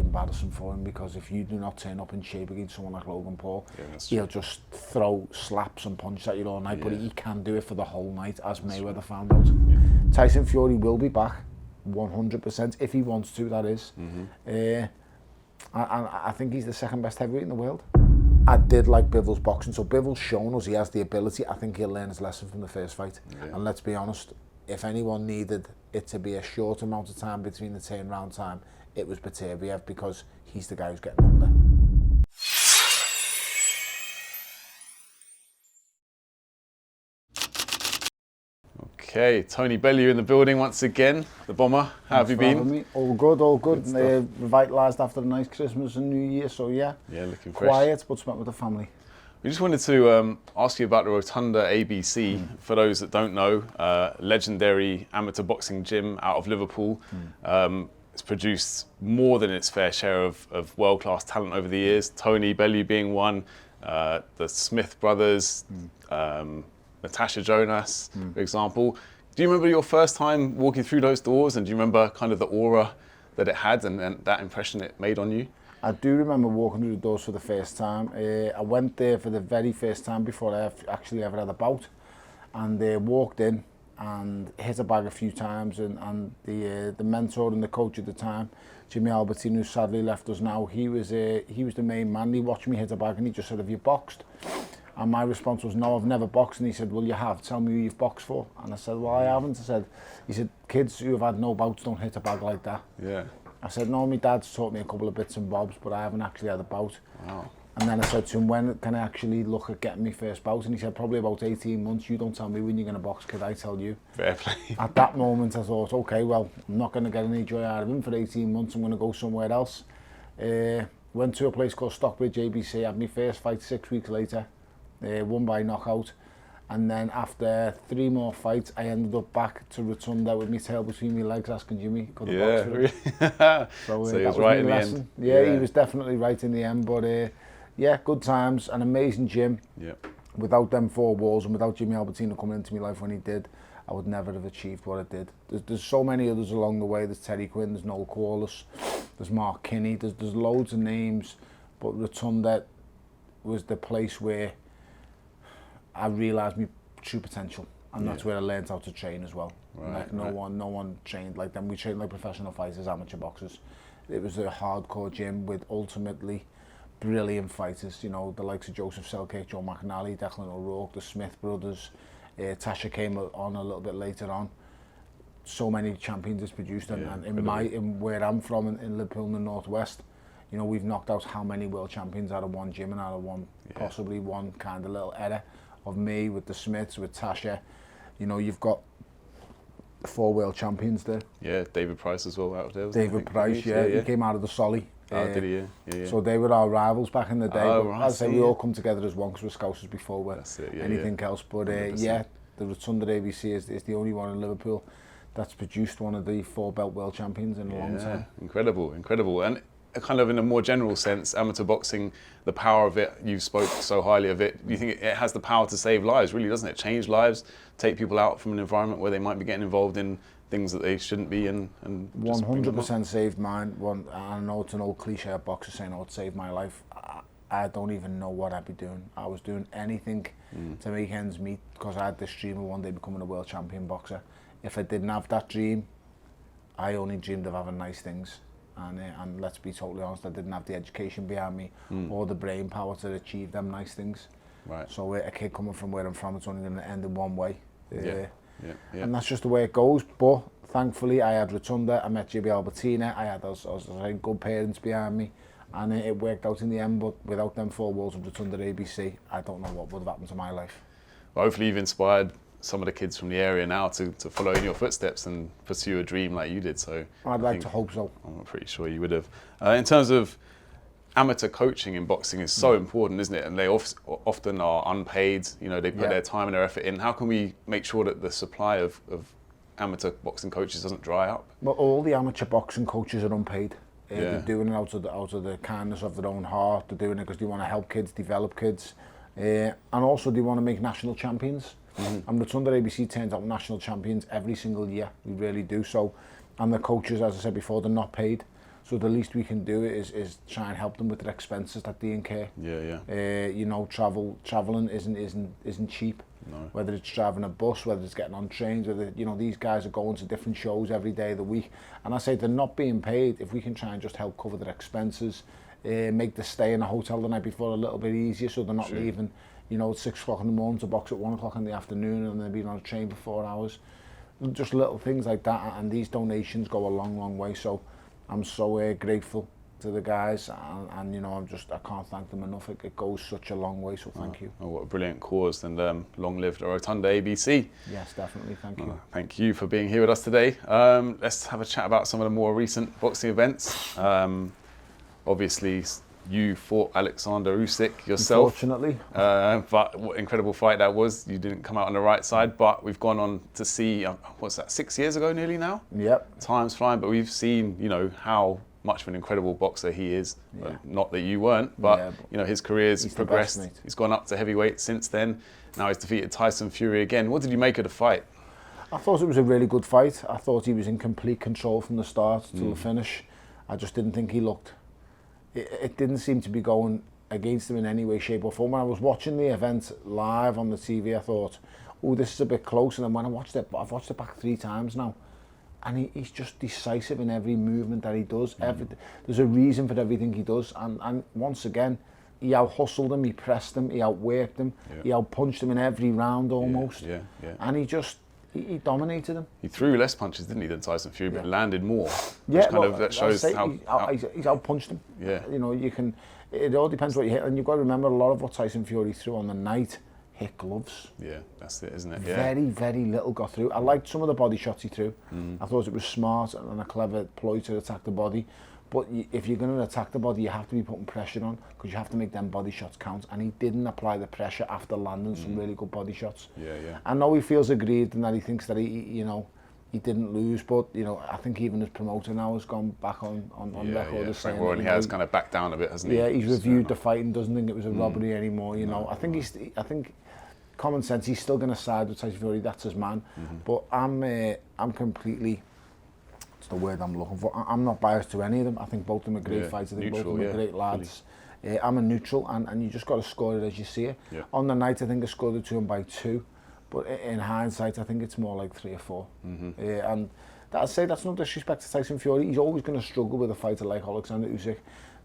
embarrassing for him, because if you do not turn up in shape against someone like Logan Paul, he'll just throw slaps and punches at you all night, but he can do it for the whole night, as Mayweather found out. Tyson Fury will be back 100% if he wants to, that is. I think he's the second best heavyweight in the world. I did like Bivol's boxing, so Bivol's shown us he has the ability. I think he'll learn his lesson from the first fight. And let's be honest, if anyone needed it to be a short amount of time between the turnaround time, it was Beterbiev, because he's the guy who's getting under. Okay, Tony Bellew in the building once again, the Bomber. How have you been? Me. All good, all good. Revitalised after a nice Christmas and New Year, so yeah. Yeah, looking fresh. Quiet, but spent with the family. We just wanted to ask you about the Rotunda ABC. For those that don't know, legendary amateur boxing gym out of Liverpool. It's produced more than its fair share of world-class talent over the years. Tony Bellew being one, the Smith brothers, Natasha Jonas, for example. Do you remember your first time walking through those doors, and do you remember kind of the aura that it had and that impression it made on you? I do remember walking through the doors for the first time. I went there for the very first time before I actually ever had a bout, and walked in and hit a bag a few times, and the mentor and the coach at the time, Jimmy Albertine, who sadly left us now, he was the main man. He watched me hit a bag and he just said, "Have you boxed?" And my response was, "No, I've never boxed." And he said, "Well, you have. Tell me who you've boxed for." And I said, "Well, I haven't." He said, "Kids who have had no bouts don't hit a bag like that." Yeah. I said, "No, my dad's taught me a couple of bits and bobs, but I haven't actually had a bout." Wow. And then I said to him, "When can I actually look at getting my first bout?" And he said, "Probably about 18 months. You don't tell me when you're going to box, kid, I tell you." Fair play. At that moment, I thought, okay, well, I'm not going to get any joy out of him for 18 months. I'm going to go somewhere else. Went to a place called Stockbridge ABC, had my first fight 6 weeks later. Won by knockout, and then after 3 more fights I ended up back to Rotunda with my tail between my legs asking Jimmy, could I box for him? So he was right in the end. Yeah, he was definitely right in the end, but yeah, good times, an amazing gym. Without them 4 walls and without Jimmy Albertine coming into my life when he did, I would never have achieved what I did. There's so many others along the way. There's Terry Quinn, there's Noel Corliss, there's Mark Kinney, there's loads of names, but Rotunda was the place where I realised my true potential, and that's where I learned how to train as well. Like no one trained like them. We trained like professional fighters, amateur boxers. It was a hardcore gym with ultimately brilliant fighters. You know, the likes of Joseph Selkirk, Joe McNally, Declan O'Rourke, the Smith brothers. Tasha came on a little bit later on. So many champions it's produced, and in where I'm from in Liverpool in the northwest, you know, we've knocked out how many world champions out of one gym and out of one, possibly one kind of little era of me with the Smiths, with Tasha. You know, you've got 4 world champions there. Yeah, David Price as well out there. David Price, he came out of the Solly. Did he? Yeah. So they were our rivals back in the day. Oh, but right, as I say, we all come together as one, because we're Scousers before we're anything else. But yeah, the Rotunda ABC is the only one in Liverpool that's produced one of the 4 belt world champions in a long time. Incredible. And kind of in a more general sense, amateur boxing, the power of it, you spoke so highly of it. Do you think it has the power to save lives, really, doesn't it? Change lives, take people out from an environment where they might be getting involved in things that they shouldn't be in, and 100% saved mine. I know it's an old cliche of boxers saying, "Oh, it saved my life." I don't even know what I'd be doing. I was doing anything to make ends meet, because I had this dream of one day becoming a world champion boxer. If I didn't have that dream, I only dreamed of having nice things. And let's be totally honest, I didn't have the education behind me or the brain power to achieve them nice things. Right. So a kid coming from where I'm from, it's only going to end in one way. And that's just the way it goes. But thankfully, I had Rotunda, I met Jimmy Albertina, I had good parents behind me, and it worked out in the end. But without them 4 walls of Rotunda ABC, I don't know what would have happened to my life. Well, hopefully you've inspired some of the kids from the area now to follow in your footsteps and pursue a dream like you did. So I'd like to hope so. I'm pretty sure you would have. In terms of amateur coaching in boxing is so important, isn't it? And they often are unpaid. You know, they put their time and their effort in. How can we make sure that the supply of amateur boxing coaches doesn't dry up? Well, all the amateur boxing coaches are unpaid. They're doing it out of the kindness of their own heart. They're doing it because they want to help kids, develop kids, and also they want to make national champions. And Rotunda ABC turns out national champions every single year. We really do. So, and the coaches, as I said before, they're not paid. So the least we can do is try and help them with their expenses that they incur. You know, traveling isn't cheap. No. Whether it's driving a bus, whether it's getting on trains, whether, you know, these guys are going to different shows every day of the week. And I say they're not being paid. If we can try and just help cover their expenses, make the stay in a hotel the night before a little bit easier, so they're not leaving, you know, at 6 o'clock in the morning to box at 1 o'clock in the afternoon and then being on a train for 4 hours. Just little things like that, and these donations go a long way. So I'm so grateful to the guys, and you know, I can't thank them enough. It goes such a long way, so thank you. Oh, what a brilliant cause, and long live the Rotunda ABC. Yes, definitely, thank you. Thank you for being here with us today. Let's have a chat about some of the more recent boxing events. Obviously, you fought Oleksandr Usyk yourself. Unfortunately. But what incredible fight that was. You didn't come out on the right side, but we've gone on to see, what's that, 6 years ago nearly now? Yep. Time's flying, but we've seen, you know, how much of an incredible boxer he is. Not that you weren't, but you know, his career's progressed. He's gone up to heavyweight since then. Now he's defeated Tyson Fury again. What did you make of the fight? I thought it was a really good fight. I thought he was in complete control from the start to the finish. I just didn't think he looked... It didn't seem to be going against him in any way, shape or form. When I was watching the event live on the TV, I thought, oh, this is a bit close. And then when I watched it, I've watched it back 3 times now. And he's just decisive in every movement that he does. There's a reason for everything he does. And once again, he out-hustled him, he pressed him, he outworked him, he out-punched him in every round almost. And he dominated him. He threw less punches, didn't he, than Tyson Fury, but landed more. That shows he's out-punched him. You know, it all depends what you hit. And you've got to remember, a lot of what Tyson Fury threw on the night hit gloves. Yeah, that's it, isn't it? Very little got through. I liked some of the body shots he threw. I thought it was smart and a clever ploy to attack the body. But if you're going to attack the body, you have to be putting pressure on, because you have to make them body shots count. And he didn't apply the pressure after landing some really good body shots. I know he feels aggrieved and that he thinks that he didn't lose, but you know, I think even his promoter now has gone back on record as saying he has kind of backed down a bit, hasn't he? Yeah, he's reviewed the fight and doesn't think it was a robbery anymore. You know, I think common sense, he's still going to side with Tyson Fury. That's his man. But I'm completely, it's the word I'm looking for, I'm not biased to any of them. I think both of them are great fights. I think both of them are great lads. I'm a neutral, and you just got to score it as you see it. On the night, I think I scored it to him by 2, but in hindsight, I think it's more like 3 or 4. And I'd say that's no disrespect to Tyson Fury. He's always going to struggle with a fighter like Oleksandr Usyk.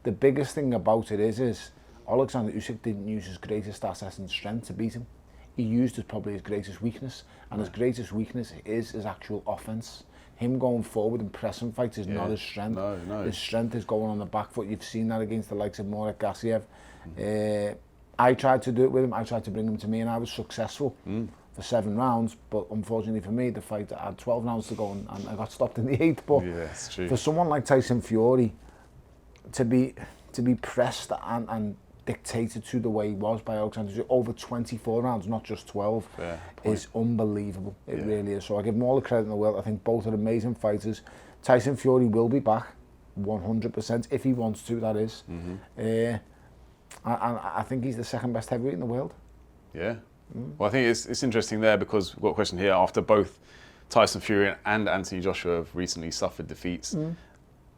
The biggest thing about it is Oleksandr Usyk didn't use his greatest asset and strength to beat him. He used probably his greatest weakness, and his greatest weakness is his actual offense. Him going forward and pressing fights is not his strength. No. His strength is going on the back foot. You've seen that against the likes of Murat Gassiev. I tried to do it with him. I tried to bring him to me, and I was successful for 7 rounds. But unfortunately for me, the fight had 12 rounds to go, and I got stopped in the 8th. But it's true. For someone like Tyson Fury to be pressed and dictated to the way he was by Oleksandr over 24 rounds, not just 12, is unbelievable. It really is. So I give them all the credit in the world. I think both are amazing fighters. Tyson Fury will be back 100% if he wants to, that is. I think he's the 2nd best heavyweight in the world. Well, I think it's interesting there, because we've got a question here. After both Tyson Fury and Anthony Joshua have recently suffered defeats,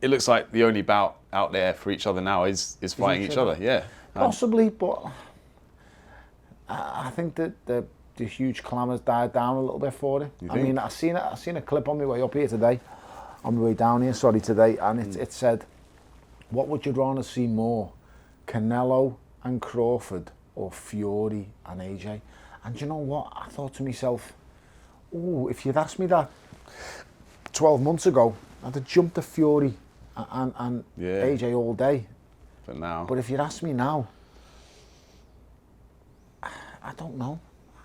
it looks like the only bout out there for each other now is fighting each other. Possibly, but I think that the huge clamour's died down a little bit for it. I mean, I seen a clip on my way up here today, on my way down here, today, and it said, what would you rather see more, Canelo and Crawford or Fury and AJ? And you know what? I thought to myself, oh, if you'd asked me that 12 months ago, I'd have jumped to Fury and AJ all day. But if you'd asked me now, I don't know.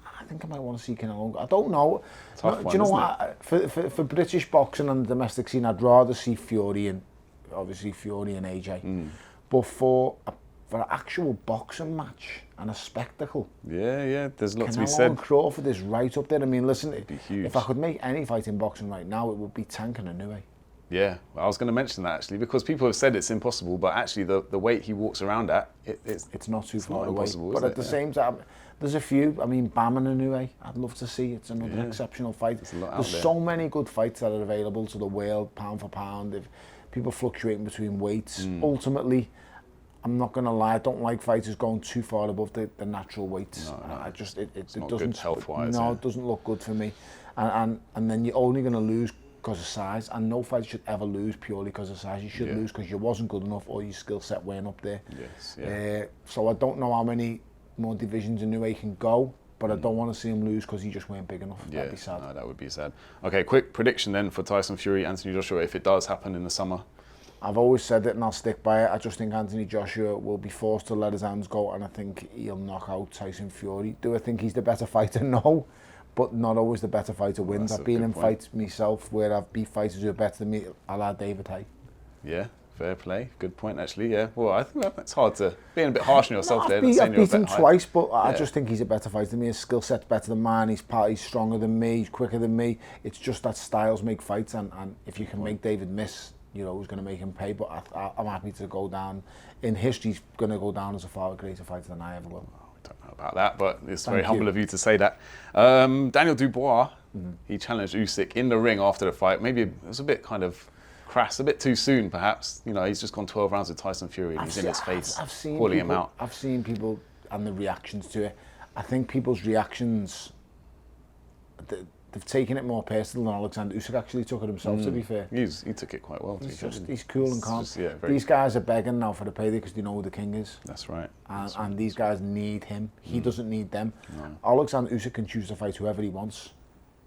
I think I might want to see Canelo. I don't know. Tough one, do you know what? For British boxing and the domestic scene, I'd rather see Fury and AJ. But for an actual boxing match and a spectacle, there's lots Canelo to be said. And Crawford is right up there. I mean, listen, it'd be huge. If I could make any fight in boxing right now, it would be Tank and Inoue. Well, I was going to mention that actually, because people have said it's impossible, but actually the weight he walks around at, it's not too far away. Impossible, but at the same time, there's a few. I mean, Bam and Inoue, I'd love to see. It's another exceptional fight. There's so many good fights that are available to the world, pound for pound. people fluctuating between weights. Ultimately, I'm not going to lie, I don't like fighters going too far above the natural weights. No. I just, it not doesn't, good health-wise. no, it doesn't look good for me. And then you're only going to lose because of size, and no fighter should ever lose purely because of size. You should lose because you wasn't good enough or your skill set weren't up there. So I don't know how many more divisions in New can go, but I don't want to see him lose because he just weren't big enough. That'd be sad. No, that would be sad. Okay, quick prediction then for Tyson Fury, Anthony Joshua, if it does happen in the summer. I've always said it and I'll stick by it. I just think Anthony Joshua will be forced to let his hands go, and I think he'll knock out Tyson Fury. Do I think he's the better fighter? No, but not always the better fighter wins. I've been in fights myself where I've beat fighters who are better than me, a la David Haye. Yeah, fair play. Good point, actually. Yeah. Well, I think it's hard to being a bit harsh on yourself there. I've beat him twice, but I just think he's a better fighter than me. His skill set's better than mine. He's stronger than me. He's quicker than me. It's just that styles make fights, and if you can make David miss, you're always going to make him pay. But I'm happy to go down in history. He's going to go down as a far greater fighter than I ever will. I don't know about that, but it's very humble of you to say that. Daniel Dubois, he challenged Usyk in the ring after the fight. Maybe it was a bit kind of crass, a bit too soon, perhaps. You know, he's just gone 12 rounds with Tyson Fury, and he's in his face, calling him out. I've seen people and the reactions to it. I think people's reactions, they've taken it more personal than Oleksandr Usyk actually took it himself, to be fair. He took it quite well. He's cool and calm. Just, these guys are begging now for the payday because they know who the king is. That's right. And these guys need him. He doesn't need them. No. Oleksandr Usyk can choose to fight whoever he wants.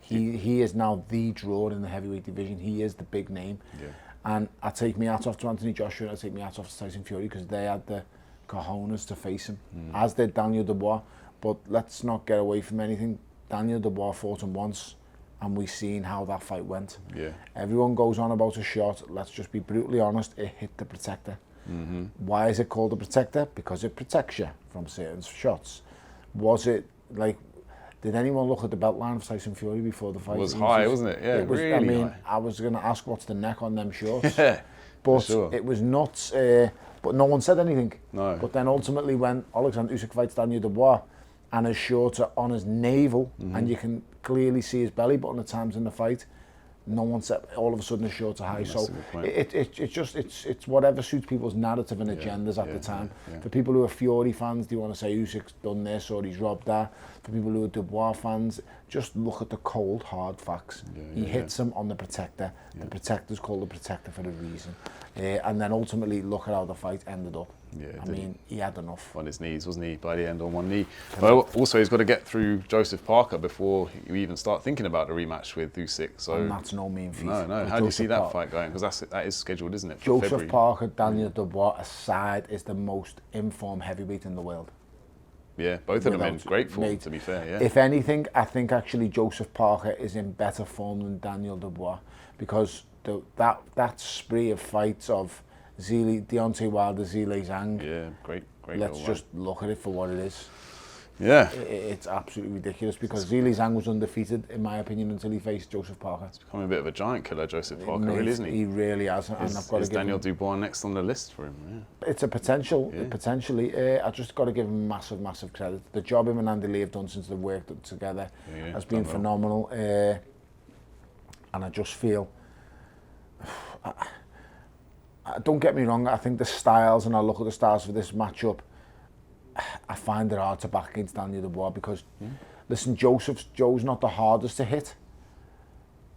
He is now the draw in the heavyweight division. He is the big name. Yeah. And I take my hat off to Anthony Joshua, and I take my hat off to Tyson Fury because they had the cojones to face him, as did Daniel Dubois. But let's not get away from anything. Daniel Dubois fought him once, and we've seen how that fight went. Yeah. Everyone goes on about a shot. Let's just be brutally honest. It hit the protector. Why is it called a protector? Because it protects you from certain shots. Was it like? Did anyone look at the belt line of Tyson Fury before the fight? It was high, wasn't it? Yeah, it was, really high. I was going to ask what's the neck on them shorts. But it was nuts. But no one said anything. No. But then ultimately when Oleksandr Usyk fights Daniel Dubois and his shorts are on his navel and you can clearly see his belly button at times in the fight, no one said all of a sudden his shorts are high. So it's whatever suits people's narrative and agendas at the time. For people who are Fury fans, they want to say Usyk's done this or he's robbed that. For people who are Dubois fans, just look at the cold, hard facts. He hits him on the protector. The protector's called the protector for a reason. And then ultimately look at how the fight ended up. I mean, he had enough. On his knees, wasn't he? By the end, on one knee. But also, he's got to get through Joseph Parker before you even start thinking about the rematch with Usyk. So and that's no mean feat. No. How do you see that fight going? Because that is scheduled, isn't it? For Joseph February. Parker, Daniel Dubois aside, is the most informed heavyweight in the world. Yeah, both of them in great form, to be fair. Yeah. If anything, I think actually Joseph Parker is in better form than Daniel Dubois because that spree of fights of Deontay Wilder, Zhilei Zhang. Yeah, great. Let's just look at it for what it is. Yeah. It's absolutely ridiculous because Zhilei Zhang was undefeated, in my opinion, until he faced Joseph Parker. He's becoming a bit of a giant killer, Joseph Parker, really, isn't he? He really has. And I've got to give Daniel Dubois next on the list for him? Yeah. It's a potential, potentially. I just got to give him massive credit. The job him and Andy Lee have done since they've worked together has been phenomenal. And I just feel... don't get me wrong, I think the styles, and I look at the styles for this matchup, I find it hard to back against Daniel Dubois because, listen, Joe's not the hardest to hit,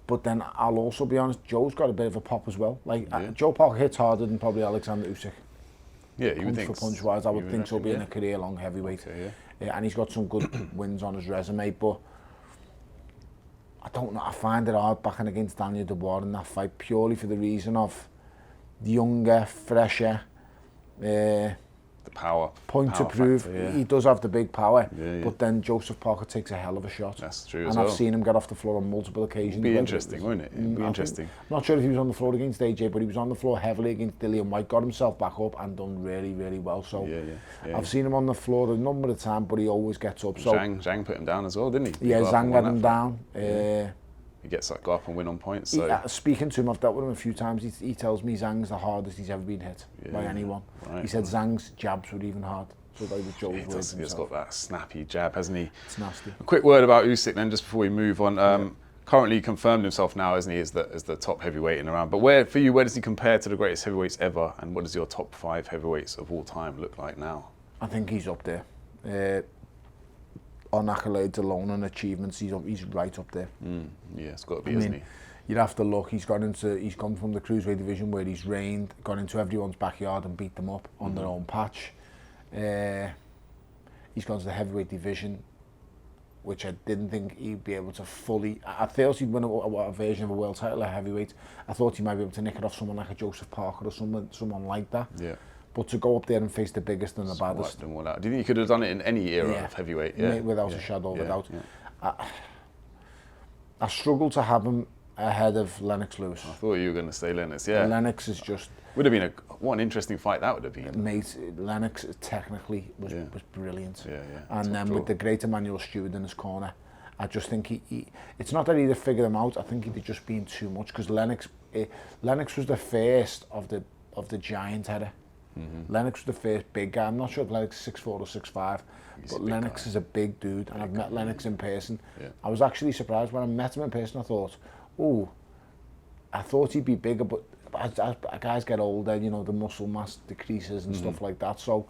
but then I'll also be honest, Joe's got a bit of a pop as well. Joe Parker hits harder than probably Oleksandr Usyk. Yeah, you would think. Punch for punch wise, I would think so, being a career-long heavyweight. Okay, and he's got some good wins on his resume, but I don't know, I find it hard backing against Daniel Dubois in that fight purely for the reason of younger, fresher, the power to prove. Factor, he does have the big power, but then Joseph Parker takes a hell of a shot. That's true and I've seen him get off the floor on multiple occasions. It'd be interesting, wouldn't it? It'd be interesting. I'm not sure if he was on the floor against AJ, but he was on the floor heavily against Dillian White, got himself back up and done really well. So I've seen him on the floor a number of times, but he always gets up. So Zhang put him down as well, didn't he? Yeah, Zhang got him down. He gets go up and win on points. So. Speaking to him, I've dealt with him a few times. He tells me Zhang's the hardest he's ever been hit by anyone. Right, he said Zhang's jabs were even hard. So they were Joe's words. He's got that snappy jab, hasn't he? It's nasty. A quick word about Usyk then, just before we move on. currently confirmed himself now, isn't he, as the top heavyweight in the round. But where does he compare to the greatest heavyweights ever? And what does your top 5 heavyweights of all time look like now? I think he's up there. On accolades alone and achievements, he's right up there. Yeah, it's got to be, isn't he? You'd have to look. He's come from the cruiserweight division where he's reigned, gone into everyone's backyard and beat them up on their own patch. He's gone to the heavyweight division, which I didn't think he'd be able to fully. I thought he'd win a version of a world title at heavyweight. I thought he might be able to nick it off someone like a Joseph Parker or someone like that. Yeah. But to go up there and face the biggest and the baddest. Do you think you could have done it in any era of heavyweight? Yeah. Without a shadow of a doubt. I struggle to have him ahead of Lennox Lewis. I thought you were going to say Lennox, yeah. Lennox is just... Would have been what an interesting fight that would have been. Mate, Lennox technically was brilliant. Yeah. And then with the great Emmanuel Stewart in his corner, I just think he it's not that he'd figured him out, I think he'd just been too much, because Lennox was the first of the giant header. Lennox was the first big guy. I'm not sure if Lennox is 6'4" or 6'5", but Lennox is a big dude, and I've met Lennox in person. Yeah. I was actually surprised when I met him in person. I thought he'd be bigger, but as guys get older, you know, the muscle mass decreases and stuff like that. So,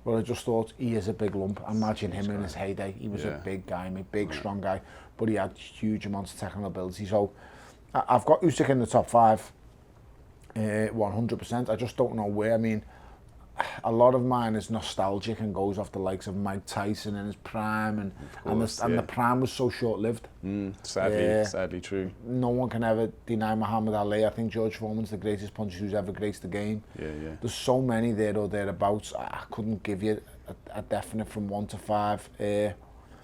well, I just thought he is a big lump. Imagine him in his heyday. He was a big guy, strong guy, but he had huge amounts of technical ability. So, I've got Usyk in the top 5, 100%. I just don't know where. I mean, a lot of mine is nostalgic and goes off the likes of Mike Tyson in his prime, and the prime was so short-lived. Sadly true. No one can ever deny Muhammad Ali. I think George Foreman's the greatest puncher who's ever graced the game. There's so many there or thereabouts. I couldn't give you a definite from 1 to 5.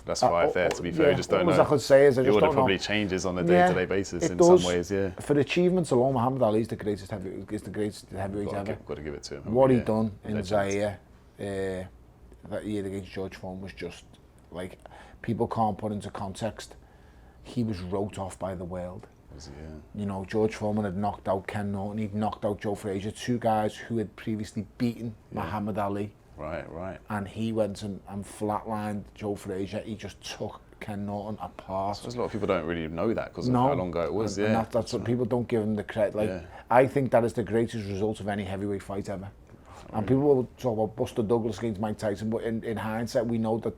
That's 5 there, to be fair. I just don't know. All I could say is I just don't know. It probably changes on a day-to-day basis in some ways, For achievements alone, Muhammad Ali is the greatest heavyweight ever. Got to give it to him. What he done in Zaire that year against George Foreman was just, like, people can't put into context. He was wrote off by the world. You know, George Foreman had knocked out Ken Norton, he'd knocked out Joe Frazier, 2 guys who had previously beaten Muhammad Ali. Right. And he went and flatlined Joe Frazier. He just took Ken Norton apart. So a lot of people don't really know that because of how long ago it was. And that's what people don't give him the credit. Like, I think that is the greatest result of any heavyweight fight ever. And people will talk about Buster Douglas against Mike Tyson, but in hindsight, we know that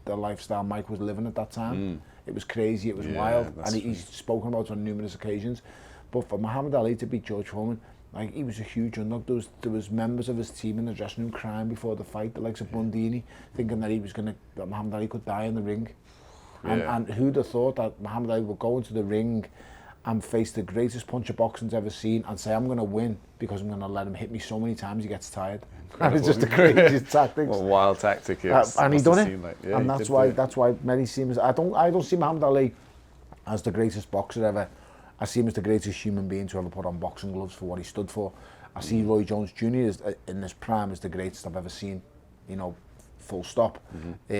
the lifestyle Mike was living at that time. It was crazy, it was wild, and he's spoken about it on numerous occasions. But for Muhammad Ali to beat George Foreman, like, he was a huge underdog. There was members of his team in the dressing room crying before the fight, the likes of Bundini, thinking that that Muhammad Ali could die in the ring. And who'd have thought that Muhammad Ali would go into the ring and face the greatest puncher boxing's ever seen and say, I'm going to win because I'm going to let him hit me so many times he gets tired. And it's just the craziest tactics. What a wild tactic and he done it. And that's why many see him as... I don't see Muhammad Ali as the greatest boxer ever. I see him as the greatest human being to ever put on boxing gloves for what he stood for. I see Roy Jones Jr. In this prime as the greatest I've ever seen, you know, full stop.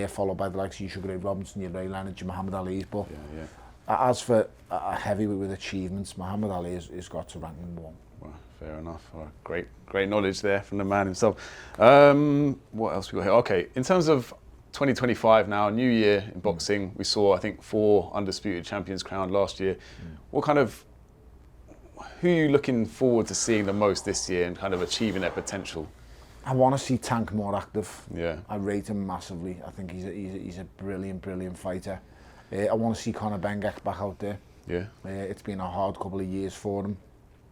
Followed by the likes of Sugar Ray Robinson, your Ray Leonard, your Muhammad Ali's. But as for a heavyweight with achievements, Muhammad Ali has got to rank #1. Well, fair enough. Well, great knowledge there from the man himself. What else we got here? Okay, in terms of 2025 now, new year in boxing, we saw, I think, 4 undisputed champions crowned last year. Who are you looking forward to seeing the most this year and kind of achieving their potential? I want to see Tank more active. Yeah. I rate him massively. I think he's a brilliant fighter. I want to see Connor McGregor back out there. Yeah. It's been a hard couple of years for him.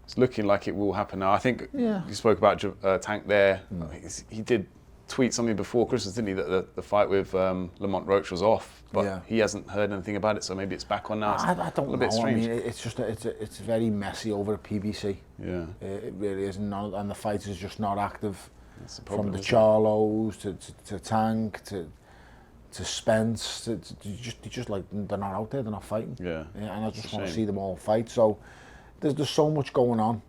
It's looking like it will happen now. I think you spoke about Tank there. He did tweet something before Christmas, didn't he, that the fight with Lamont Roach was off, but he hasn't heard anything about it, so maybe it's back on now. I don't know. Bit strange. I mean, it's just it's very messy over at PBC. Yeah. It really is, and the fight is just not active. That's the problem, from the Charlos to Tank to Spence, just like they're not out there, they're not fighting. Yeah. And I just want to see them all fight. So there's so much going on.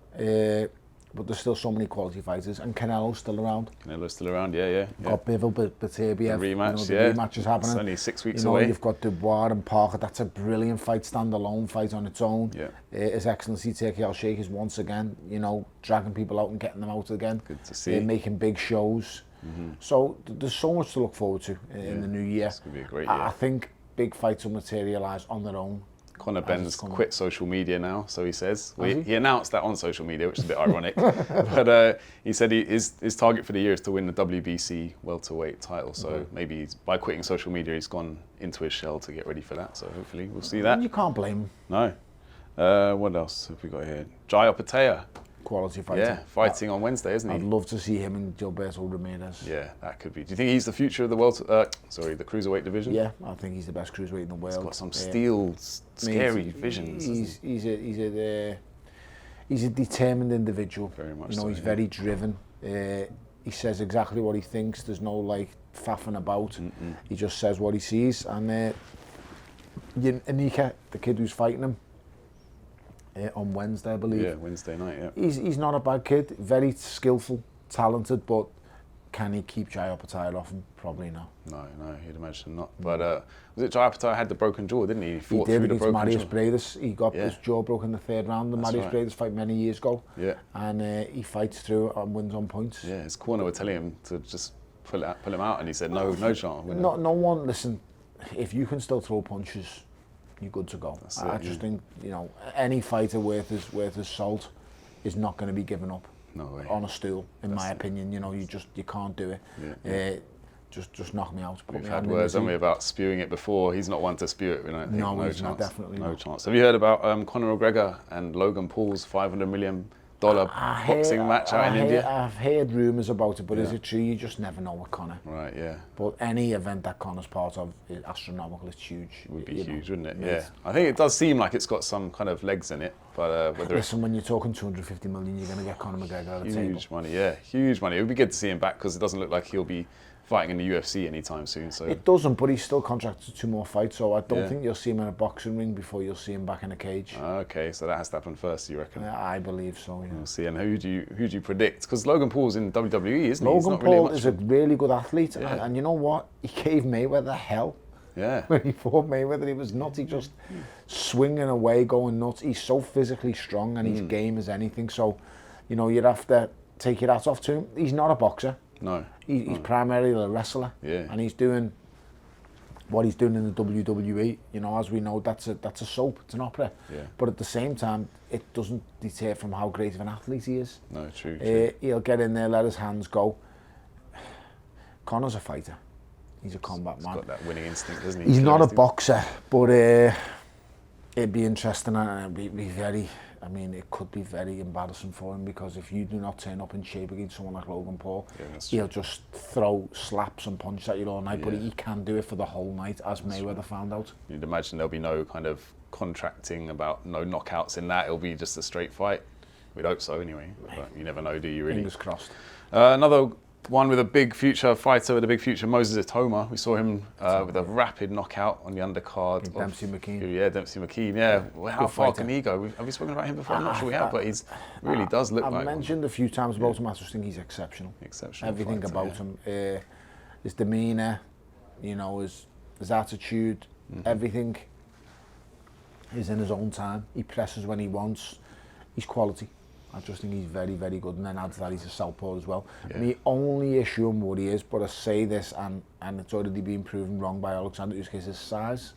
But there's still so many quality fighters, and Canelo's still around. Canelo's still around, yeah. Got Bivol, Beterbiev. The rematch, the rematch is happening. It's only 6 weeks away. You've got Dubois and Parker. That's a brilliant fight, standalone fight on its own. Yeah. His Excellency Turki Al-Sheikh is once again, dragging people out and getting them out again. Good to see. Making big shows. So there's so much to look forward to in the new year. It's going to be a great year. I think big fights will materialise on their own. Conor Ben's quit social media now, so he says. Well, he announced that on social media, which is a bit ironic. But he said his target for the year is to win the WBC welterweight title. So maybe by quitting social media, he's gone into his shell to get ready for that. So hopefully we'll see that. You can't blame him. No. What else have we got here? Jai Opetaia. Quality fighter. Yeah, fighting on Wednesday, isn't he? I'd love to see him and Gilberto Ramirez. Yeah, that could be. Do you think he's the future of the the cruiserweight division? Yeah, I think he's the best cruiserweight in the world. He's got some steel, scary visions. He's a determined individual. Very much. You know, so, he's very driven. He says exactly what he thinks. There's no like faffing about. He just says what he sees. And Anika, the kid who's fighting him, on Wednesday, I believe. Yeah, Wednesday night, yeah. He's not a bad kid, very skillful, talented, but can he keep Jai Opetaia off him? Probably not. No, you'd imagine not. But was it Jai Opetaia had the broken jaw, didn't he? He fought did through the broken Marius jaw. Bradis. He got his jaw broken in the third round. The Marius Bradis fight many years ago. Yeah. And he fights through and wins on points. Yeah, his corner were telling him to just pull him out, and he said no chance. No one, listen, if you can still throw punches, you're good to go. I just think, you know, any fighter worth his salt is not going to be given up on a stool, in my opinion. You know, you can't do it. Just knock me out. We've had words, haven't we, about spewing it before. He's not one to spew it. No, he's not, definitely no chance. Have you heard about Conor McGregor and Logan Paul's $500 million boxing match out in India? I've heard rumours about it, but is it true? You just never know with Conor. Right, yeah. But any event that Conor's part of is astronomical. It's huge. It would be huge, wouldn't it? Yeah. I think it does seem like it's got some kind of legs in it. But listen, when you're talking 250 million, you're going to get Conor McGregor at the table. Huge money, yeah. Huge money. It would be good to see him back because it doesn't look like he'll be fighting in the UFC anytime soon. So it doesn't, but he's still contracted to 2 more fights, so I don't think you'll see him in a boxing ring before you'll see him back in a cage. Okay, so that has to happen first, you reckon? I believe so, yeah. We'll see. And who do you predict? Because Logan Paul's in WWE, isn't he? Logan Paul is a really good athlete, and you know what? He gave Mayweather hell. Yeah. When he fought Mayweather, he was nuts. He just swinging away, going nuts. He's so physically strong, and his game is anything. So, you know, you'd have to take your hat off to him. He's not a boxer. No. He's primarily a wrestler. Yeah. And he's doing what he's doing in the WWE. You know, as we know, that's a soap. It's an opera. Yeah. But at the same time, it doesn't deter from how great of an athlete he is. No, true. He'll get in there, let his hands go. Connor's a fighter. He's a combat man. He's got that winning instinct, doesn't he? He's not a boxer, but it'd be interesting and it'd be very... I mean, it could be very embarrassing for him because if you do not turn up in shape against someone like Logan Paul, he'll just throw slaps and punches at you all night, but he can do it for the whole night, as Mayweather found out. You'd imagine there'll be no kind of contracting about no knockouts in that. It'll be just a straight fight. We'd hope so anyway, but you never know, do you really? Fingers crossed. Another one with a big future fighter, with a big future, Moses Itauma. We saw him with a rapid knockout on the undercard. Dempsey McKean. Yeah, Dempsey McKean, yeah. Well, how far can he go? Have we spoken about him before? I'm not sure we have, but he really does look like I've mentioned a few times about him. I just think he's exceptional. Everything fighter, about him. His demeanour, you know, his attitude, everything is in his own time. He presses when he wants. He's quality. I just think he's very, very good, and then add to that he's a southpaw as well. Yeah. And the only issue and worry is, but I say this, and it's already been proven wrong by Oleksandr Usyk, is his size.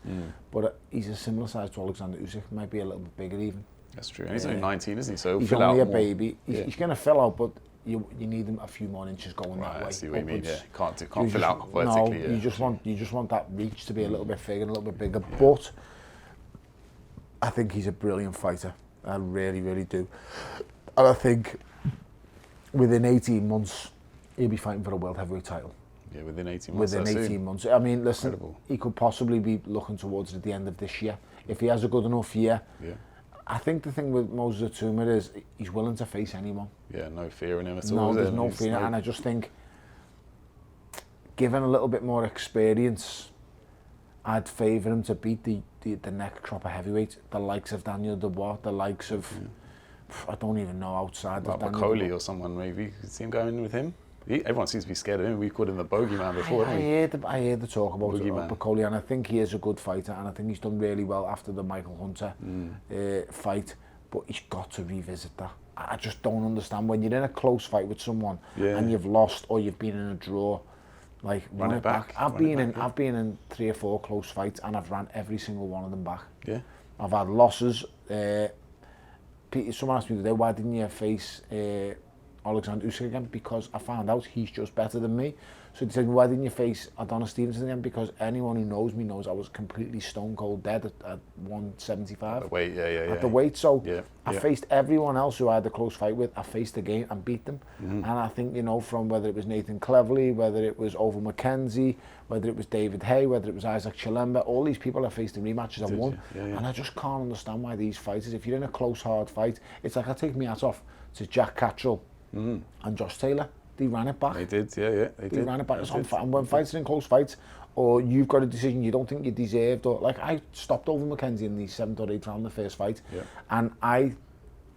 But he's a similar size to Oleksandr Usyk, might be a little bit bigger even. That's true, and he's only 19, isn't he? So he's fill only out a baby. He's going to fill out, but you need him a few more inches going that way. I see what you mean. Yeah, can't fill out vertically. No, you just want that reach to be a little bit bigger, a little bit bigger. Yeah. But I think he's a brilliant fighter. I really, really do. And I think within 18 months, he'll be fighting for a world heavyweight title. Yeah, within 18 months. Within 18 months. I mean, listen, he could possibly be looking towards the end of this year. If he has a good enough year. Yeah. I think the thing with Moses Itauma is he's willing to face anyone. Yeah, no fear in him at all. No, there's no fear. And I just think, given a little bit more experience, I'd favour him to beat the next crop of heavyweights, the likes of Daniel Dubois, the likes of... I don't even know outside of Daniel Coley or someone maybe. Could see him going in with him. Everyone seems to be scared of him. We've called him the bogeyman before, haven't we? I heard the talk about Coley, and I think he is a good fighter, and I think he's done really well after the Michael Hunter fight. But he's got to revisit that. I just don't understand when you're in a close fight with someone and you've lost or you've been in a draw. Like run it back. I've been in 3 or 4 close fights, and I've ran every single one of them back. Yeah. I've had losses. Someone asked me today, why didn't you face Oleksandr Usyk again? Because I found out he's just better than me. So they said, why didn't you face Adonis Stevenson again? Because anyone who knows me knows I was completely stone cold dead at 175. At the weight, yeah. At the weight, so I yeah. faced everyone else who I had a close fight with. I faced again and beat them. And I think, you know, from whether it was Nathan Cleverly, whether it was Over McKenzie, whether it was David Hay, whether it was Isaac Chilemba, all these people I faced in rematches I won. And I just can't understand why these fighters, if you're in a close, hard fight, it's like I take my hat off to Jack Cattrall and Josh Taylor. They ran it back. They did, yeah. They ran it back. And when fights are in close fights, or you've got a decision you don't think you deserved, or like I stopped Over McKenzie in the 7th or 8th round, the first fight, and I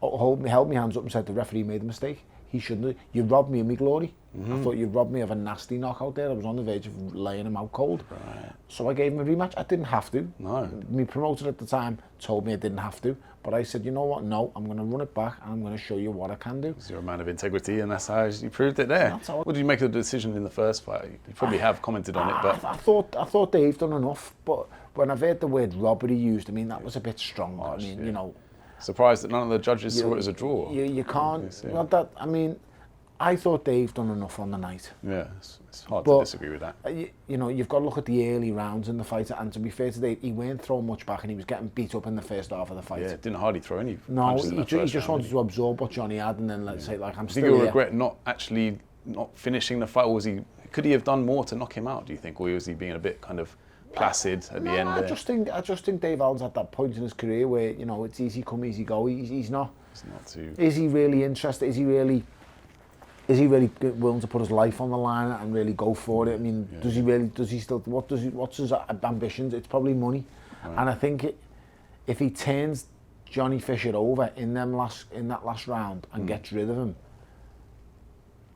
held my hands up and said the referee made a mistake. He shouldn't have. You robbed me of my glory. I thought you robbed me of a nasty knockout there. I was on the verge of laying him out cold. Right. So I gave him a rematch. I didn't have to. No. My promoter at the time told me I didn't have to. But I said, you know what? No, I'm going to run it back and I'm going to show you what I can do. You're a man of integrity, and that's how you proved it there. What did you make of the decision in the first fight? You probably have commented on it, but I thought Dave done enough. But when I've heard the word robbery used, I mean, that was a bit strong. Harsh, I mean, you know, surprised that none of the judges saw it as a draw. You can't. Not that. I mean, I thought Dave done enough on the night. Yeah, it's hard to disagree with that. You know, you've got to look at the early rounds in the fight, and to be fair to Dave, he weren't throwing much back, and he was getting beat up in the first half of the fight. Yeah, didn't hardly throw any No, punches in the he first just round, wanted to absorb what Johnny had, and then let's say, like, I'm do still you think here. he'll regret not finishing the fight, or could he have done more to knock him out, do you think, or was he being a bit kind of placid at the end there? I just think Dave Allen's at that point in his career where, you know, it's easy come, easy go. He's not. It's not too. Is he really interested? Is he really willing to put his life on the line and really go for it? I mean, does he still, what's his ambitions? It's probably money. Right. And I think if he turns Johnny Fisher over in that last round and gets rid of him,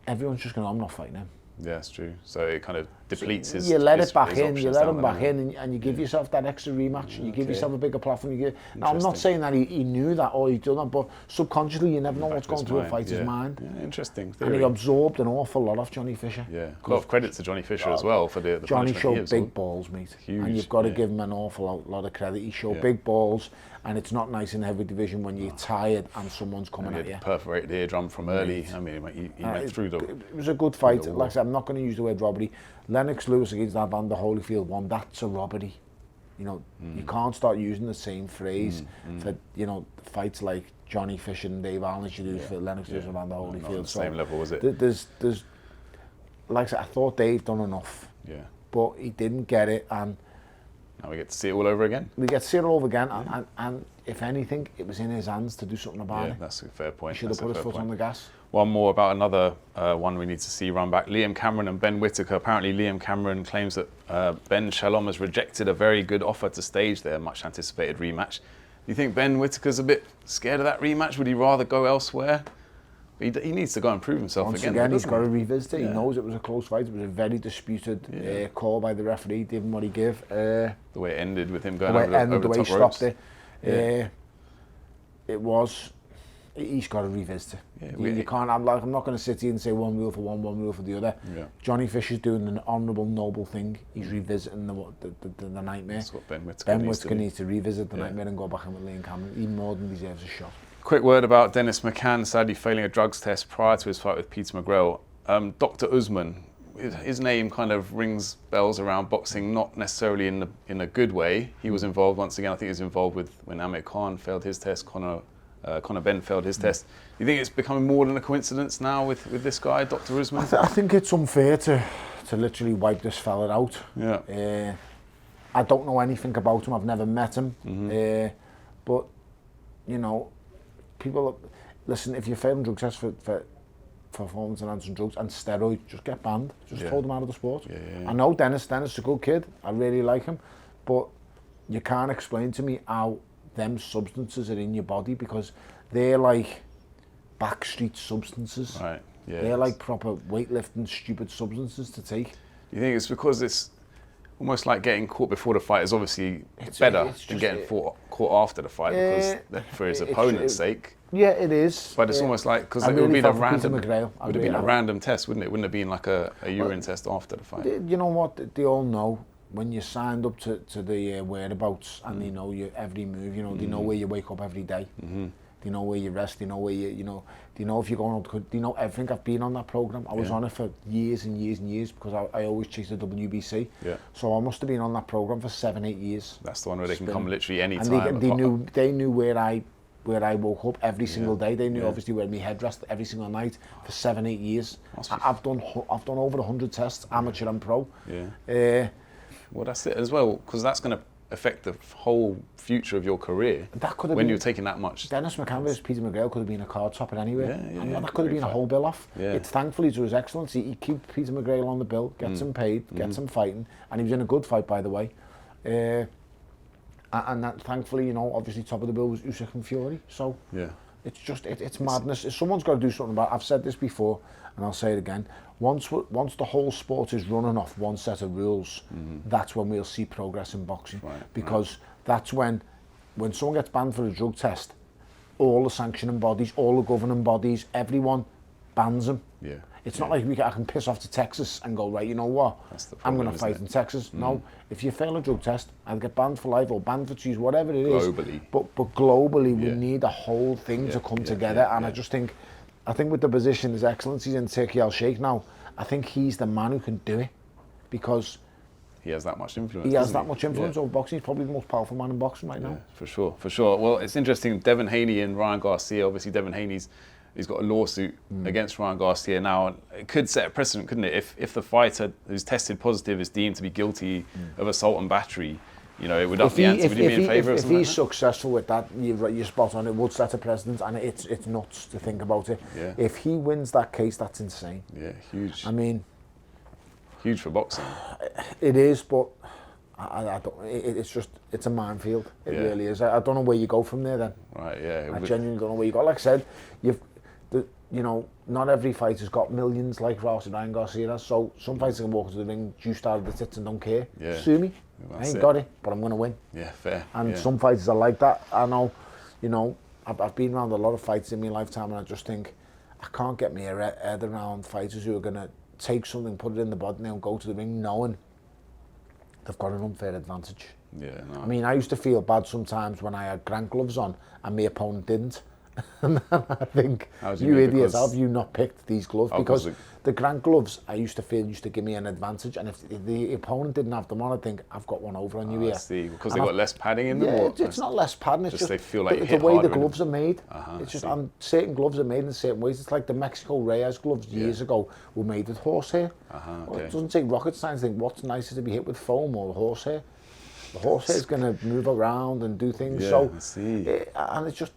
everyone's just going, I'm not fighting him. Yeah, that's true. So it kind of depletes his. You let his, it back his in, you let him back in, and you give Yeah. yourself that extra rematch, and you give yourself a bigger platform. Now, I'm not Interesting. saying that he knew that or he'd done that, but subconsciously you never know what's going through a fighter's mind. Yeah, interesting And theory. he absorbed an awful lot off Johnny Fisher. Yeah, a lot of credit to Johnny Fisher as well for the Johnny punishment he showed absorbed. big balls, mate. Huge, And you've got to yeah. give him an awful lot of credit. He showed Yeah. big balls, and it's not nice in the heavy division when you're tired and someone's coming And at he you. had perforated eardrum from early. I mean, he went through the. It was a good fight. Like I said, I'm not going to use the word robbery. Lennox Lewis against Evander Holyfield one, that's a robbery. You know, you can't start using the same phrase for, you know, fights like Johnny Fisher and Dave Allen as you do for Lennox Lewis and Evander Holyfield. Not on the same level, was it? There's, like I said, I thought Dave done enough, Yeah. but he didn't get it, and Now we get to see it all over again. we get to see it all over again, and if anything, it was in his hands to do something about Yeah, it. that's a fair point. He should have put his foot on the gas. One more about another one we need to see run back. Liam Cameron and Ben Whittaker. Apparently Liam Cameron claims that Ben Shalom has rejected a very good offer to stage their much anticipated rematch. Do you think Ben Whittaker's a bit scared of that rematch? Would he rather go elsewhere? But he needs to go and prove himself Once again. again, he's got to revisit it. Yeah. He knows it was a close fight. It was a very disputed call by the referee. Give him what he gave. The way it ended with him going the way over it ended, the way he top ropes. stopped it. It was. He's got to revisit it. Yeah, you can't. I'm not going to sit here and say one rule for one rule for the other. Yeah. Johnny Fisher's doing an honourable, noble thing. He's revisiting the nightmare. That's what Ben Whittaker Ben needs to Whittaker do. needs to revisit the nightmare and go back in with Liam Cameron. He more than deserves a shot. Quick word about Dennis McCann sadly failing a drugs test prior to his fight with Peter McGregor. Dr. Usman, his name kind of rings bells around boxing, not necessarily in a good way. He was involved once again. I think he was involved with when Amir Khan failed his test. Connor Ben failed his test. Do you think it's becoming more than a coincidence now with this guy, Dr. Usman? I think it's unfair to literally wipe this fella out. Yeah. I don't know anything about him. I've never met him. But you know, people listen. If you're failing drug tests for performance enhancing drugs and steroids, just get banned. Just throw them out of the sport. I know Dennis is a good kid. I really like him, but you can't explain to me how them substances are in your body, because they're like backstreet substances. Right. Yeah. They're like proper weightlifting stupid substances to take. You think it's because it's almost like getting caught before the fight is obviously better than getting caught after the fight, because for his opponent's sake. Yeah, it is. But it's almost like, because it would be a random test, wouldn't it? Wouldn't it have been like a urine test after the fight? You know what? They all know when you're signed up to the whereabouts and they know your every move, you know, they know where you wake up every day. They know where you rest, they know where you know, they know if you're going out, they know everything. I've been on that programme. I was on it for years and years and years because I always chased the WBC. Yeah. So I must have been on that programme for 7-8 years. That's the one where they can come literally any time. And they knew where I woke up every single day. They knew obviously where my head rested every single night for 7-8 years. I've done over 100 tests, amateur and pro. Yeah. Well, that's it as well, because that's going to affect the whole future of your career. That could have when been, you're taking that much. Dennis McCann, Peter McGregor could have been a card topper anyway. That could have been a whole bill off. It's thankfully to his excellence. He keeps Peter McGregor on the bill, gets him paid, gets him fighting, and he was in a good fight, by the way. And that, thankfully, you know, obviously top of the bill was Usyk and Fury. So it's just it's madness. Someone's got to do something about it. I've said this before, and I'll say it again. Once the whole sport is running off one set of rules, that's when we'll see progress in boxing. Because that's when someone gets banned for a drug test, all the sanctioning bodies, all the governing bodies, everyone bans them. It's not like I can piss off to Texas and go, right, you know what, I'm going to fight in Texas. No, if you fail a drug test, I'll get banned for life or banned for cheese, whatever it is. Globally. But globally, we need the whole thing to come together. And I just think, with the position His Excellency's in Turkey Al-Sheikh now, I think he's the man who can do it because he has that much influence. He has that much influence over boxing. He's probably the most powerful man in boxing right now. For sure. Well, it's interesting. Devin Haney and Ryan Garcia. Obviously, Devin Haney's got a lawsuit against Ryan Garcia now. It could set a precedent, couldn't it? If the fighter who's tested positive is deemed to be guilty of assault and battery, you know, it would up the ante. Would you be in favour of something like that? If he's successful with that, you're spot on. It would set a precedent, and it's nuts to think about it. If he wins that case, that's insane. Huge. I mean, huge for boxing. It is, but I don't. It's a minefield. It really is. I don't know where you go from there. Then. Right. I genuinely don't know where you go. Like I said, not every fighter's got millions like Ryan Garcia does. So some fighters can walk into the ring, juiced out of the tits and don't care. Sue me. I ain't got it, but I'm going to win. Fair. And some fighters are like that. I know, I've been around a lot of fights in my lifetime, and I just think I can't get my head around fighters who are going to take something, put it in the body, and go to the ring knowing they've got an unfair advantage. I mean, I used to feel bad sometimes when I had Grant gloves on and my opponent didn't. And I think, you idiots, how have you not picked these gloves? Because the Grant gloves, I used to feel used to give me an advantage, and if the opponent didn't have them on, I think I've got one over on you here. I see, because they've got less padding in them? Yeah, it's not less padding, it's just they feel like the way the gloves are made. It's just, certain gloves are made in certain ways. It's like the Mexico Reyes gloves years ago were made with horsehair. Well, it doesn't take rocket science to think what's nicer to be hit with foam or horsehair. The horsehair is going to move around and do things. So, and it's just,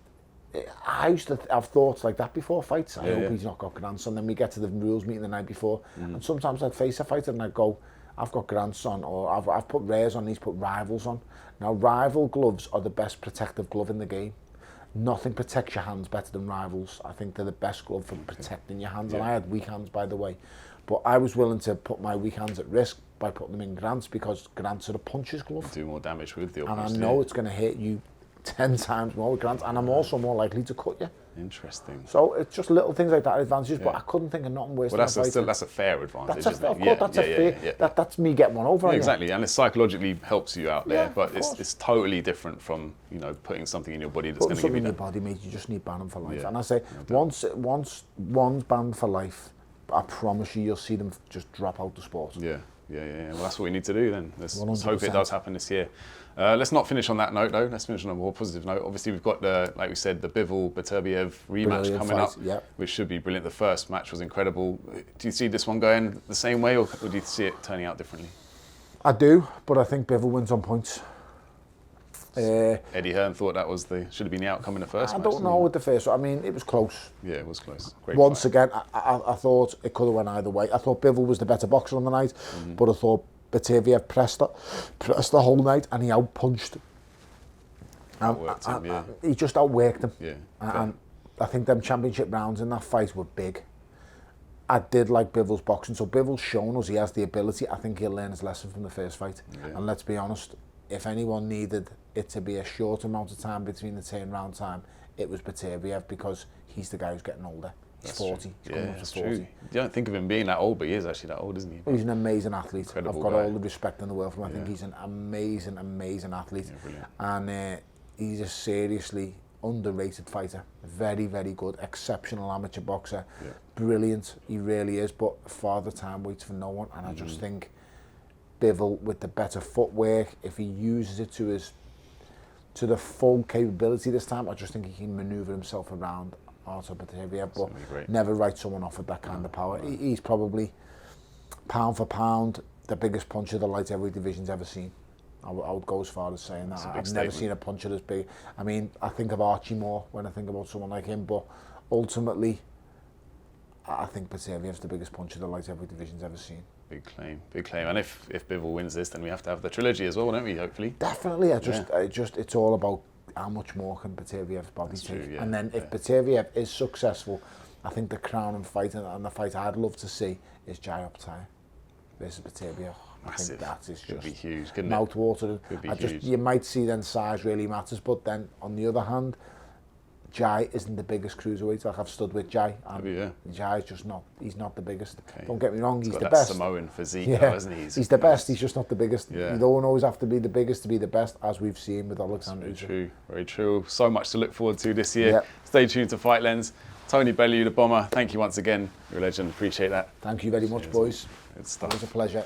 I used to have thoughts like that before fights. I hope he's not got grandson. Then we get to the rules meeting the night before, and sometimes I'd face a fighter and I'd go, I've got grandson, or I've put rares on, he's put rivals on. Now, rival gloves are the best protective glove in the game. Nothing protects your hands better than rivals. I think they're the best glove for protecting your hands. And I had weak hands, by the way. But I was willing to put my weak hands at risk by putting them in Grants, because Grants are a puncher's glove. Do more damage with the opponent. And I know it's going to hit you 10 times more with Grants, and I'm also more likely to cut you. Interesting. So it's just little things like that, advantages, but I couldn't think of nothing worse. Well, that's a fair advantage. That's me getting one over. Exactly, and it psychologically helps you out there, but it's totally different from putting something in your body that's going to give you that. Something in your body, mate, you just need banning for life. And I say, once one's banned for life, I promise you'll see them just drop out the sport. Yeah. Well, that's what we need to do then. Let's hope it does happen this year. Let's not finish on that note, though. Let's finish on a more positive note. Obviously, we've got like we said, the Bivol-Beterbiev rematch coming up, which should be brilliant. The first match was incredible. Do you see this one going the same way, or do you see it turning out differently? I do, but I think Bivol wins on points. Eddie Hearn thought that should have been the outcome in the first match. I don't know with the first one. I mean, it was close. Yeah, it was close. Great Once fight. again, I thought it could have went either way. I thought Bivol was the better boxer on the night, but I thought Beterbiev pressed the whole night, and he outpunched. He just outworked him. Yeah. And I think them championship rounds in that fight were big. I did like Bivol's boxing, so Bivol's shown us he has the ability. I think he'll learn his lesson from the first fight. Yeah. And let's be honest, if anyone needed it to be a short amount of time between the turnaround time, it was Beterbiev, because he's the guy who's getting older. He's 40. He's coming up to that's 40. true. You don't think of him being that old, but he is actually that old, isn't he? He's an amazing athlete. Incredible I've got guy. all the respect in the world for him. I think he's an amazing, amazing athlete. Brilliant. And he's a seriously underrated fighter. Very, very good. Exceptional amateur boxer. Brilliant. He really is. But Father Time waits for no one. And I just think Bivol, with the better footwork, if he uses it to the full capability this time, I just think he can manoeuvre himself around Artur Beterbiev, but never write someone off with that kind of power. He's probably, pound for pound, the biggest puncher the light heavyweight division's ever seen. I would go as far as saying that. I've never seen a puncher as big. I mean, I think of Archie more when I think about someone like him, but ultimately, I think Beterbiev's the biggest puncher the light heavyweight division's ever seen. Big claim, big claim. And if Bivol wins this, then we have to have the trilogy as well, don't we? Hopefully. Definitely. It's all about how much more can Beterbiev's body take. True, And then if Beterbiev is successful, I think the crowning fight and the fight I'd love to see is Jai Optaia versus Beterbiev. Massive. I think that is Could just be huge, couldn't it? mouth-watering. Could be huge. You might see then size really matters, but then on the other hand, Jai isn't the biggest cruiserweight. Like I've stood with Jai, and Jai's just not. He's not the biggest. Okay. Don't get me wrong. He's the best. Samoan physique, though, hasn't he? He's the best. He's just not the biggest. You don't always have to be the biggest to be the best, as we've seen with Oleksandr Usyk. True, very true. So much to look forward to this year. Stay tuned to Fight Lens. Tony Bellew, the Bomber. Thank you once again. You're a legend. Appreciate that. Thank you very much, boys. Good stuff. It was a pleasure.